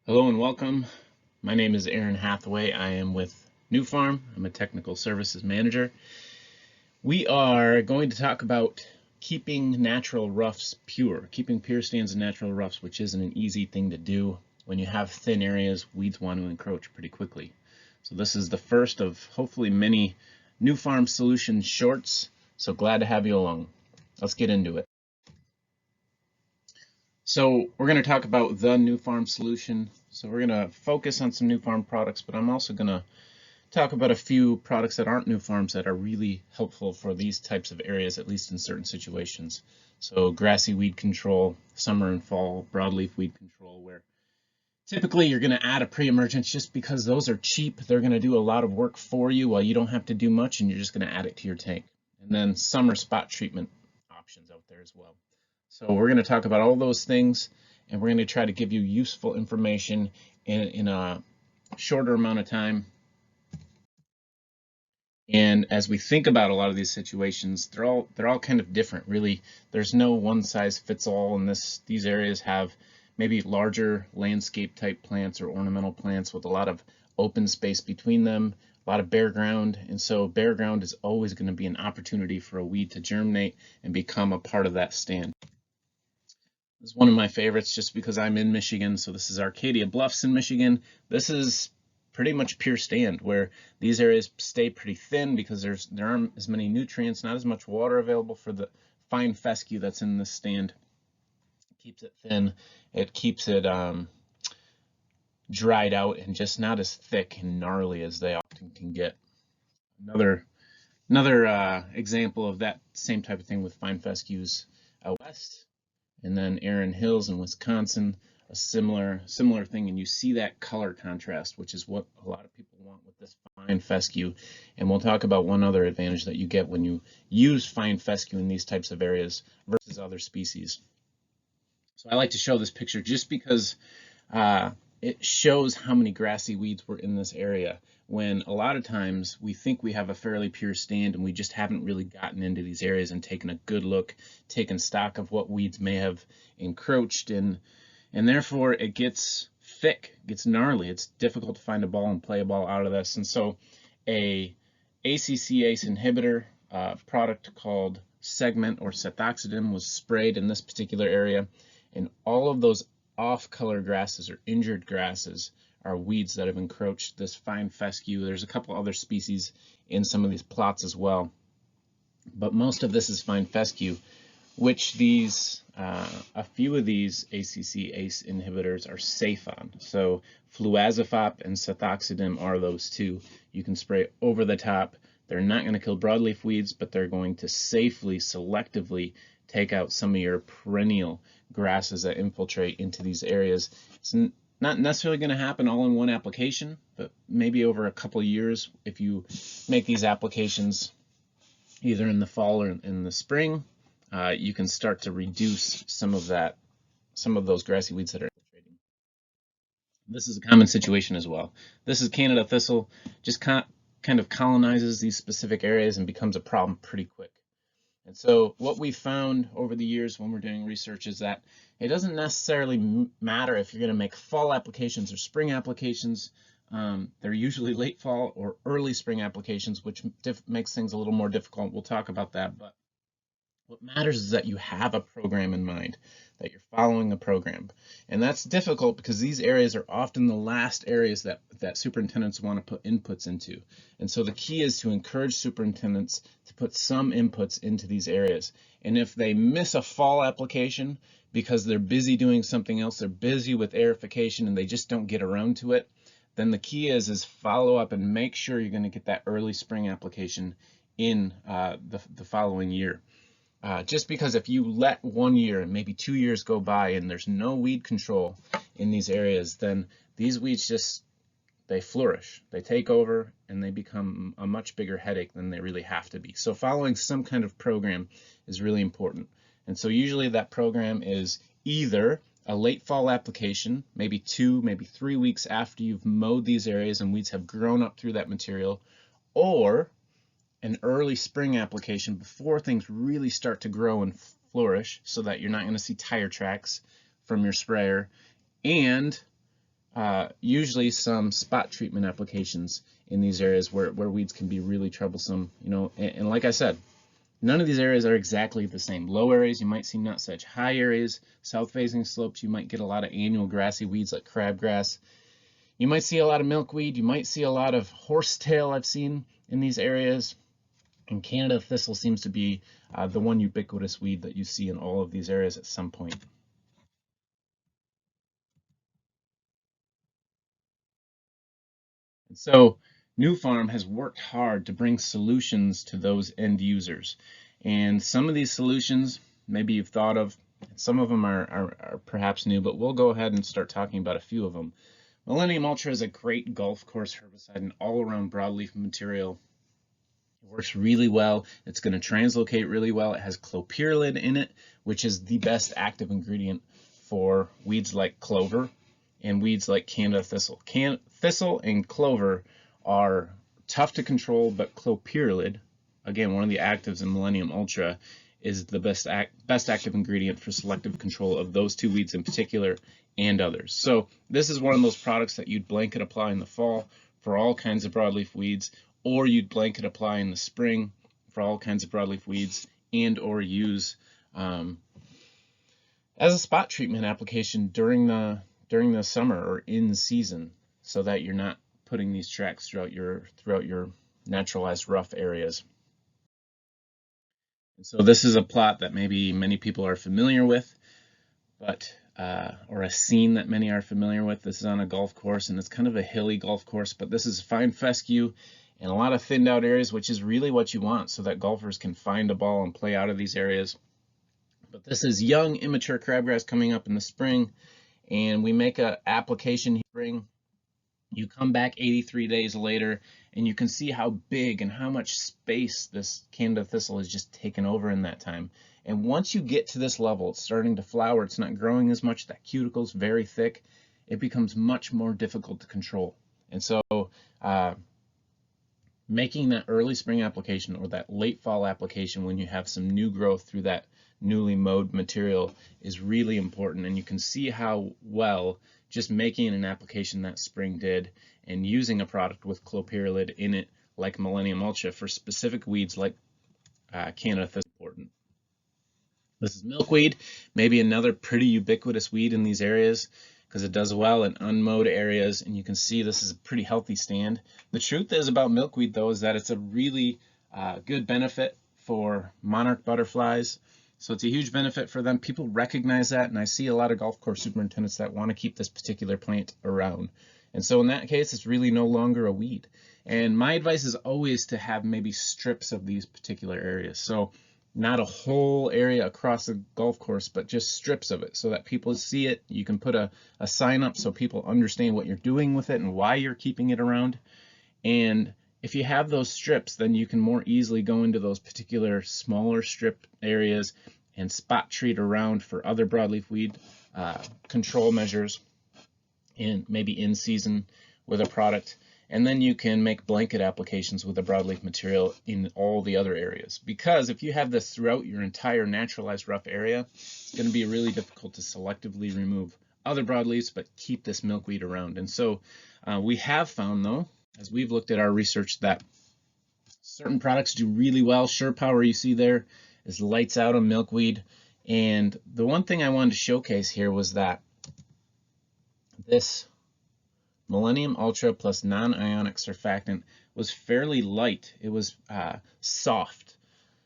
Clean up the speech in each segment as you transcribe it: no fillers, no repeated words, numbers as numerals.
Hello and welcome. My name is Aaron Hathaway. I am with New Farm. I'm a technical services manager. We are going to talk about keeping natural roughs pure, keeping pure stands and natural roughs, which isn't an easy thing to do. When you have thin areas, weeds want to encroach pretty quickly. So this is the first of hopefully many New Farm Solutions shorts. So glad to have you along. Let's get into it. So we're going to talk about the New Farm solution. So we're going to focus on some New Farm products, but I'm also going to talk about a few products that aren't New Farms that are really helpful for these types of areas, at least in certain situations. So grassy weed control, summer and fall, broadleaf weed control, where typically you're going to add a pre-emergence just because those are cheap. They're going to do a lot of work for you while you don't have to do much, and you're just going to add it to your tank. And then summer spot treatment options out there as well. So we're going to talk about all those things, and we're going to try to give you useful information in a shorter amount of time. And as we think about a lot of these situations, they're all kind of different. Really, there's no one size fits all. And these areas have maybe larger landscape type plants or ornamental plants with a lot of open space between them, a lot of bare ground. And so bare ground is always going to be an opportunity for a weed to germinate and become a part of that stand. This is one of my favorites just because I'm in Michigan. So this is Arcadia Bluffs in Michigan. This is pretty much pure stand where these areas stay pretty thin because there aren't as many nutrients, not as much water available for the fine fescue that's in this stand. It keeps it thin. It keeps it dried out and just not as thick and gnarly as they often can get. Another example of that same type of thing with fine fescues out west. And then Erin Hills in Wisconsin, a similar thing, and you see that color contrast, which is what a lot of people want with this fine fescue. And we'll talk about one other advantage that you get when you use fine fescue in these types of areas versus other species. So I like to show this picture just because it shows how many grassy weeds were in this area, when a lot of times we think we have a fairly pure stand and we just haven't really gotten into these areas and taken a good look, taken stock of what weeds may have encroached in, and therefore it gets thick, gets gnarly. It's difficult to find a ball and play a ball out of this. And so a ACC-ACE inhibitor product called Segment or Sethoxidin was sprayed in this particular area, and all of those off-color grasses or injured grasses are weeds that have encroached this fine fescue. There's a couple other species in some of these plots as well, but most of this is fine fescue, which a few of these ACC-ACE inhibitors are safe on. So fluazepop and sethoxidin are those two. You can spray over the top. They're not going to kill broadleaf weeds, but they're going to safely, selectively take out some of your perennial grasses that infiltrate into these areas. It's not necessarily going to happen all in one application, but maybe over a couple of years, if you make these applications either in the fall or in the spring, you can start to reduce some of those grassy weeds that are infiltrating. This is a common situation as well. This is Canada thistle, just kind of colonizes these specific areas and becomes a problem pretty quick. And so what we found over the years when we're doing research is that it doesn't necessarily matter if you're going to make fall applications or spring applications. They're usually late fall or early spring applications, which makes things a little more difficult. We'll talk about that. But what matters is that you have a program in mind, that you're following a program. And that's difficult because these areas are often the last areas that superintendents want to put inputs into. And so the key is to encourage superintendents to put some inputs into these areas. And if they miss a fall application because they're busy doing something else, they're busy with aerification and they just don't get around to it, then the key is follow up and make sure you're going to get that early spring application in the following year. Just because if you let 1 year and maybe 2 years go by and there's no weed control in these areas, then these weeds they flourish, they take over, and they become a much bigger headache than they really have to be. So following some kind of program is really important. And so usually that program is either a late fall application, maybe 2, maybe 3 weeks after you've mowed these areas and weeds have grown up through that material, or an early spring application before things really start to grow and flourish so that you're not going to see tire tracks from your sprayer, and usually some spot treatment applications in these areas where weeds can be really troublesome. And like I said, none of these areas are exactly the same. Low areas, you might see nutsedge. High areas, south-facing slopes, you might get a lot of annual grassy weeds like crabgrass. You might see a lot of milkweed. You might see a lot of horsetail I've seen in these areas. And Canada thistle seems to be the one ubiquitous weed that you see in all of these areas at some point. And so New Farm has worked hard to bring solutions to those end users. And some of these solutions maybe you've thought of, some of them are perhaps new, but we'll go ahead and start talking about a few of them. Millennium Ultra is a great golf course herbicide, an all-around broadleaf material. It works really well. It's going to translocate really well. It has clopyralid in it, which is the best active ingredient for weeds like clover and weeds like Canada thistle. Thistle and clover are tough to control, but clopyralid, again, one of the actives in Millennium Ultra, is the best active ingredient for selective control of those two weeds in particular and others. So this is one of those products that you'd blanket apply in the fall for all kinds of broadleaf weeds, or you'd blanket apply in the spring for all kinds of broadleaf weeds, and or use as a spot treatment application during the summer or in season, so that you're not putting these tracks throughout your naturalized rough areas. And so this is a plot that maybe many people are familiar with, but or a scene that many are familiar with. This is on a golf course, and it's kind of a hilly golf course, but this is fine fescue and a lot of thinned out areas, which is really what you want so that golfers can find a ball and play out of these areas. But this is young, immature crabgrass coming up in the spring, and we make an application here. You come back 83 days later, and you can see how big and how much space this Canada thistle has just taken over in that time. And once you get to this level, it's starting to flower, it's not growing as much, that cuticle's very thick, it becomes much more difficult to control. And so making that early spring application or that late fall application when you have some new growth through that newly mowed material is really important. And you can see how well just making an application that spring did and using a product with clopyralid in it like Millennium Ultra for specific weeds like Canada thistle is important. This is milkweed, maybe another pretty ubiquitous weed in these areas because it does well in unmowed areas, and you can see this is a pretty healthy stand. The truth is about milkweed, though, is that it's a really good benefit for monarch butterflies. So it's a huge benefit for them. People recognize that, and I see a lot of golf course superintendents that want to keep this particular plant around. And so in that case, it's really no longer a weed. And my advice is always to have maybe strips of these particular areas. So not a whole area across the golf course, but just strips of it so that people see it. You can put a sign up so people understand what you're doing with it and why you're keeping it around. And if you have those strips, then you can more easily go into those particular smaller strip areas and spot treat around for other broadleaf weed control measures, and maybe in season with a product. And then you can make blanket applications with the broadleaf material in all the other areas. Because if you have this throughout your entire naturalized rough area, it's going to be really difficult to selectively remove other broadleaves, but keep this milkweed around. And so we have found, though, as we've looked at our research, that certain products do really well. Sure Power you see there is lights out on milkweed. And the one thing I wanted to showcase here was that this Millennium Ultra plus non-ionic surfactant was fairly light. It was soft.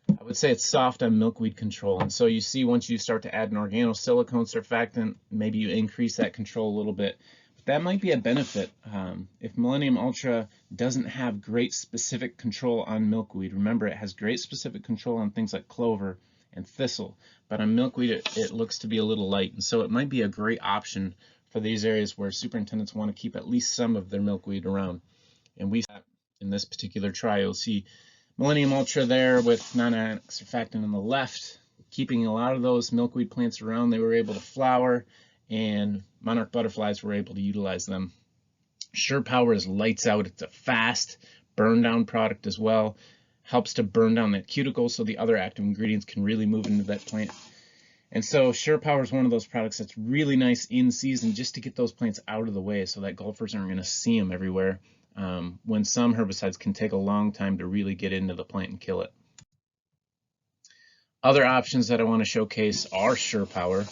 I would say it's soft on milkweed control. And so you see once you start to add an organosilicone surfactant, maybe you increase that control a little bit. But that might be a benefit. If Millennium Ultra doesn't have great specific control on milkweed, remember it has great specific control on things like clover and thistle, but on milkweed it looks to be a little light. And so it might be a great option for these areas where superintendents want to keep at least some of their milkweed around. And we in this particular trial, you'll see Millennium Ultra there with non-ionic surfactant on the left, keeping a lot of those milkweed plants around. They were able to flower, and monarch butterflies were able to utilize them. Sure Power is lights out. It's a fast burn down product as well. Helps to burn down that cuticle so the other active ingredients can really move into that plant. And so SurePower is one of those products that's really nice in season just to get those plants out of the way so that golfers aren't going to see them everywhere, when some herbicides can take a long time to really get into the plant and kill it. Other options that I want to showcase are SurePower.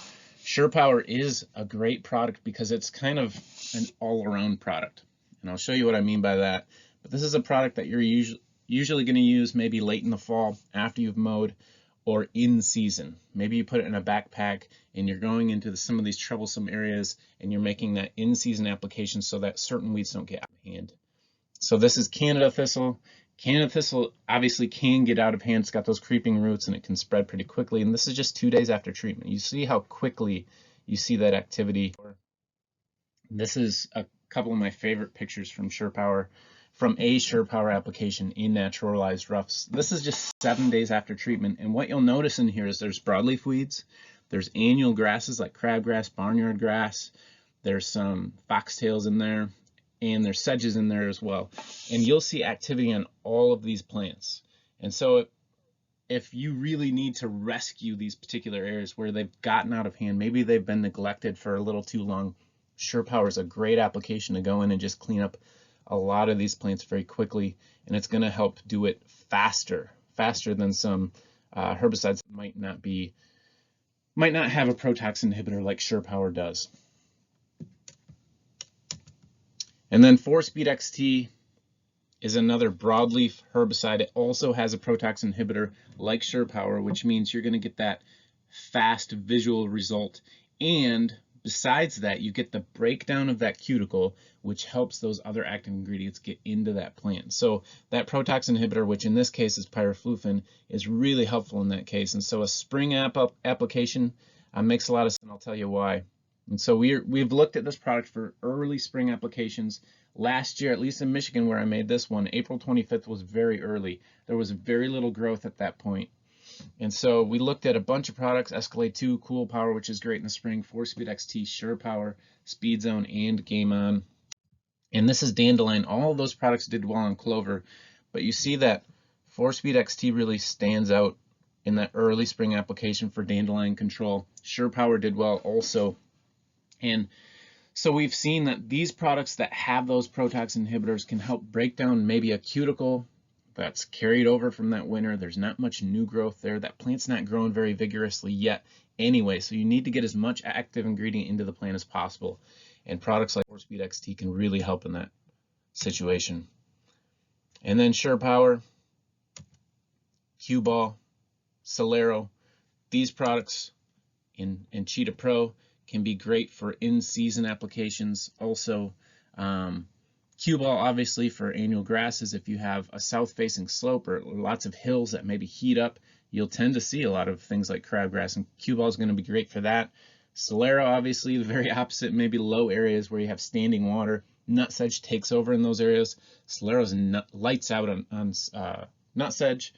SurePower is a great product because it's kind of an all-around product. And I'll show you what I mean by that. But this is a product that you're usually going to use maybe late in the fall after you've mowed, or in season. Maybe you put it in a backpack and you're going into some of these troublesome areas and you're making that in-season application so that certain weeds don't get out of hand. So this is Canada thistle. Canada thistle obviously can get out of hand. It's got those creeping roots and it can spread pretty quickly. And this is just 2 days after treatment. You see how quickly you see that activity. This is a couple of my favorite pictures from SurePower, from a SurePower application in Naturalized roughs. This is just 7 days after treatment. And what you'll notice in here is there's broadleaf weeds, there's annual grasses like crabgrass, barnyard grass, there's some foxtails in there, and there's sedges in there as well. And you'll see activity on all of these plants. And so if you really need to rescue these particular areas where they've gotten out of hand, maybe they've been neglected for a little too long, SurePower is a great application to go in and just clean up a lot of these plants very quickly, and it's going to help do it faster than some herbicides that might not have a protoxin inhibitor like SurePower does. And then 4-Speed XT is another broadleaf herbicide. It also has a protoxin inhibitor like SurePower, which means you're going to get that fast visual result. And besides that, you get the breakdown of that cuticle, which helps those other active ingredients get into that plant. So that protoxin inhibitor, which in this case is pyriflufen, is really helpful in that case. And so a spring application makes a lot of sense, and I'll tell you why. And so we've looked at this product for early spring applications. Last year, at least in Michigan where I made this one, April 25th was very early. There was very little growth at that point. And so we looked at a bunch of products, Escalade 2, Cool Power, which is great in the spring, 4-Speed XT, SurePower, Speed Zone, and Game On. And this is Dandelion. All of those products did well on clover, but you see that 4-Speed XT really stands out in that early spring application for dandelion control. SurePower did well also. And so we've seen that these products that have those protoxin inhibitors can help break down maybe a cuticle that's carried over from that winter. There's not much new growth there. That plant's not growing very vigorously yet anyway, so you need to get as much active ingredient into the plant as possible. And products like 4-Speed XT can really help in that situation. And then SurePower, Q-Ball, Solero, these products in Cheetah Pro can be great for in-season applications. Also, Q-Ball obviously for annual grasses. If you have a south-facing slope or lots of hills that maybe heat up, you'll tend to see a lot of things like crabgrass, and Q-Ball is going to be great for that. Solero, obviously, the very opposite, maybe low areas where you have standing water. Nutsedge takes over in those areas. Solero's lights out on nutsedge.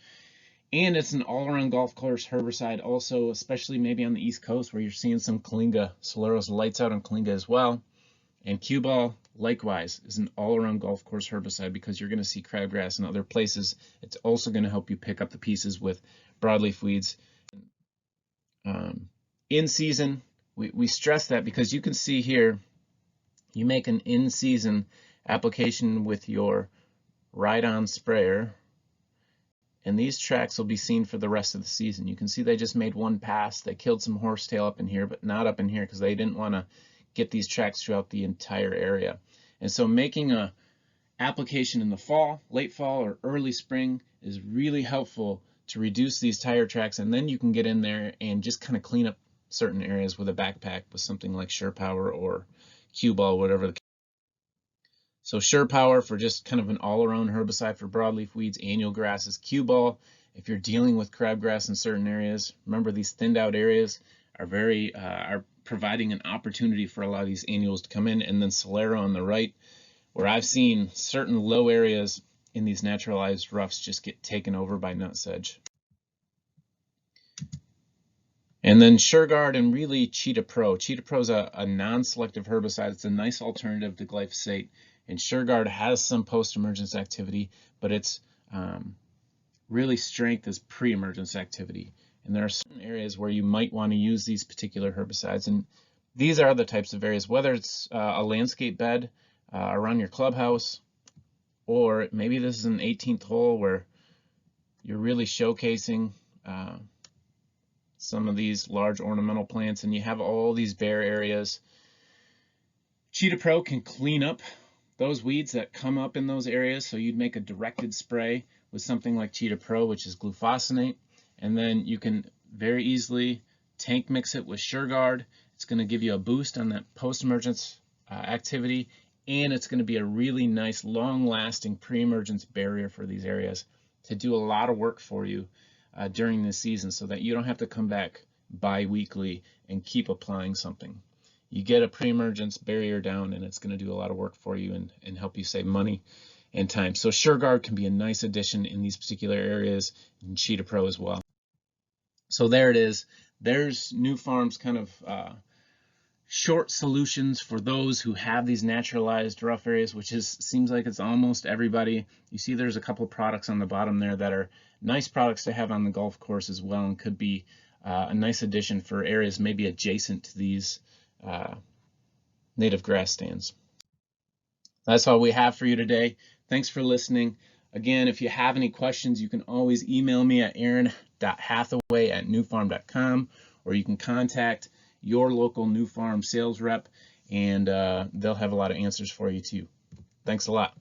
And it's an all-around golf course herbicide also, especially maybe on the East Coast where you're seeing some Kalinga. Solero's lights out on Kalinga as well. And Q-Ball, likewise, is an all-around golf course herbicide because you're going to see crabgrass in other places. It's also going to help you pick up the pieces with broadleaf weeds. In season, we stress that because you can see here, you make an in-season application with your ride-on sprayer, and these tracks will be seen for the rest of the season. You can see they just made one pass. They killed some horsetail up in here, but not up in here because they didn't want to get these tracks throughout the entire area. And so making a application in the fall, late fall, or early spring is really helpful to reduce these tire tracks, and then you can get in there and just kind of clean up certain areas with a backpack with something like SurePower or Q-Ball, whatever the case. So SurePower for just kind of an all-around herbicide for broadleaf weeds, annual grasses. Q-Ball if you're dealing with crabgrass in certain areas. Remember, these thinned out areas are providing an opportunity for a lot of these annuals to come in. And then Solero on the right, where I've seen certain low areas in these naturalized roughs just get taken over by nutsedge. And then SureGuard and really Cheetah Pro. Cheetah Pro is a non-selective herbicide. It's a nice alternative to glyphosate. And SureGuard has some post-emergence activity, but its really strength is pre-emergence activity. And there are certain areas where you might want to use these particular herbicides. And these are the types of areas, whether it's a landscape bed around your clubhouse, or maybe this is an 18th hole where you're really showcasing some of these large ornamental plants and you have all these bare areas. Cheetah Pro can clean up those weeds that come up in those areas. So you'd make a directed spray with something like Cheetah Pro, which is glufosinate, and then you can very easily tank mix it with SureGuard. It's going to give you a boost on that post-emergence activity, and it's going to be a really nice long-lasting pre-emergence barrier for these areas to do a lot of work for you during this season, so that you don't have to come back bi-weekly and keep applying something. You get a pre-emergence barrier down and it's going to do a lot of work for you and help you save money and time. So SureGuard can be a nice addition in these particular areas, and Cheetah Pro as well. So there it is. There's Nufarm's kind of short solutions for those who have these naturalized rough areas, which seems like it's almost everybody. You see there's a couple products on the bottom there that are nice products to have on the golf course as well, and could be a nice addition for areas maybe adjacent to these native grass stands. That's all we have for you today. Thanks for listening. Again, if you have any questions, you can always email me at aaron.hathaway@nufarm.com, or you can contact your local Nufarm sales rep, and they'll have a lot of answers for you too. Thanks a lot.